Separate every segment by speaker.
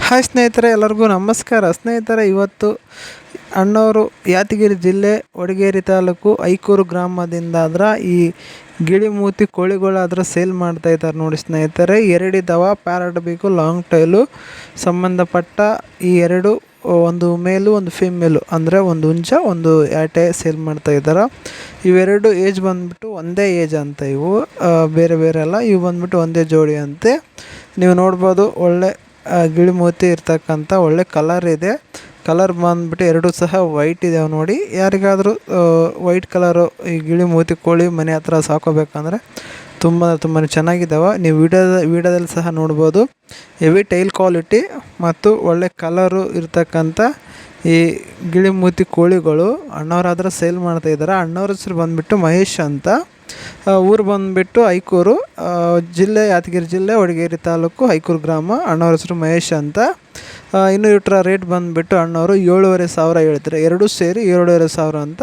Speaker 1: Hi ಸ್ನೇಹಿತರೆ, ಎಲ್ಲರಿಗೂ ನಮಸ್ಕಾರ. ಸ್ನೇಹಿತರೆ, ಇವತ್ತು ಅಣ್ಣವರು ಯಾದಗಿರಿ ಜಿಲ್ಲೆ ವಡಗೇರಿ ತಾಲೂಕು ಐಕೂರು ಗ್ರಾಮದಿಂದ ಈ ಗಿಳಿಮೂತಿ ಕೋಳಿಗಳಾದ್ರೆ ಸೇಲ್ ಮಾಡ್ತಾ ಇದ್ದಾರೆ ನೋಡಿ ಸ್ನೇಹಿತರೆ. ಎರಡಿದ್ದಾವೆ, ಪ್ಯಾರಟ್ ಬೇಕು, ಲಾಂಗ್ ಟೈಲು ಸಂಬಂಧಪಟ್ಟ ಈ ಎರಡು, ಒಂದು ಮೇಲು ಒಂದು ಫೀಮೇಲು, ಅಂದರೆ ಒಂದು ಹುಂಜ ಒಂದು ಯಾಟೆ ಸೇಲ್ ಮಾಡ್ತಾ ಇದ್ದಾರೆ. ಇವೆರಡು ಏಜ್ ಬಂದುಬಿಟ್ಟು ಒಂದೇ ಏಜ್ ಅಂತ. ಇವು ಬೇರೆ ಬೇರೆ ಅಲ್ಲ, ಇವು ಬಂದುಬಿಟ್ಟು ಒಂದೇ ಜೋಡಿ ಅಂತೆ. ನೀವು ನೋಡ್ಬೋದು, ಒಳ್ಳೆ ಗಿಳಿಮೂತಿ ಇರ್ತಕ್ಕಂಥ ಒಳ್ಳೆ ಕಲರ್ ಇದೆ. ಕಲರ್ ಬಂದುಬಿಟ್ಟು ಎರಡೂ ಸಹ ವೈಟ್ ಇದಾವೆ ನೋಡಿ. ಯಾರಿಗಾದರೂ ವೈಟ್ ಕಲರು ಈ ಗಿಳಿಮೂತಿ ಕೋಳಿ ಮನೆ ಹತ್ರ ಸಾಕೋಬೇಕಂದ್ರೆ ತುಂಬಾ ಚೆನ್ನಾಗಿದ್ದಾವೆ. ನೀವು ವಿಡಿಯೋದಲ್ಲಿ ಸಹ ನೋಡ್ಬೋದು. ಹೆವಿ ಟೈಲ್ ಕ್ವಾಲಿಟಿ ಮತ್ತು ಒಳ್ಳೆ ಕಲರು ಇರ್ತಕ್ಕಂಥ ಈ ಗಿಳಿಮೂತಿ ಕೋಳಿಗಳು ಅಣ್ಣವರಾದ್ರೆ ಸೇಲ್ ಮಾಡ್ತಾ ಇದ್ದಾರೆ. ಅಣ್ಣವ್ರ ಹೆಸರು ಬಂದುಬಿಟ್ಟು ಮಹೇಶ್ ಅಂತ. ಊರು ಬಂದುಬಿಟ್ಟು ಐಕೂರು, ಜಿಲ್ಲೆ ಯಾದಗಿರಿ ಜಿಲ್ಲೆ, ವಡಗೇರಿ ತಾಲೂಕು, ಐಕೂರು ಗ್ರಾಮ. ಅಣ್ಣವ್ರ ಹೆಸರು ಮಹೇಶ್ ಅಂತ. ಇನ್ನು ಇಟ್ಟರ ರೇಟ್ ಬಂದುಬಿಟ್ಟು ಅಣ್ಣವರು 7,500 ಹೇಳ್ತಾರೆ. ಎರಡೂ ಸೇರಿ 7,500 ಅಂತ.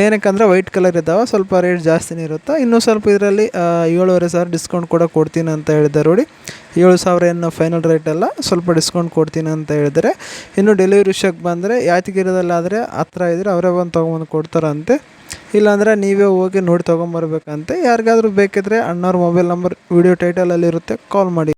Speaker 1: ಏನಕ್ಕಂದರೆ ವೈಟ್ ಕಲರ್ ಇದ್ದಾವೆ, ಸ್ವಲ್ಪ ರೇಟ್ ಜಾಸ್ತಿನೇ ಇರುತ್ತೆ. ಇನ್ನೂ ಸ್ವಲ್ಪ ಇದರಲ್ಲಿ 7,500 ಡಿಸ್ಕೌಂಟ್ ಕೂಡ ಕೊಡ್ತೀನಿ ಅಂತ ಹೇಳಿದ್ದಾರೆ ನೋಡಿ. 7,000 ಏನು ಫೈನಲ್ ರೇಟ್ ಅಲ್ಲ, ಸ್ವಲ್ಪ ಡಿಸ್ಕೌಂಟ್ ಕೊಡ್ತೀನಿ ಅಂತ ಹೇಳಿದರೆ. ಇನ್ನು ಡೆಲಿವರಿ ವಿಷಯಕ್ಕೆ ಬಂದರೆ ಯಾದಗಿರಿದಲ್ಲಾದರೆ ಹತ್ರ ಇದ್ದರೆ ಅವರೇ ಬಂದು ತೊಗೊಂಬಂದು ಕೊಡ್ತಾರಂತೆ. ಇಲ್ಲಾಂದರೆ ನೀವೇ ಹೋಗಿ ನೋಡಿ ತೊಗೊಂಬರ್ಬೇಕಂತೆ. ಯಾರಿಗಾದ್ರೂ ಬೇಕಿದ್ದರೆ ಅಣ್ಣವ್ರ ಮೊಬೈಲ್ ನಂಬರ್ ವಿಡಿಯೋ ಟೈಟಲಲ್ಲಿ ಇರುತ್ತೆ, ಕಾಲ್ ಮಾಡಿ.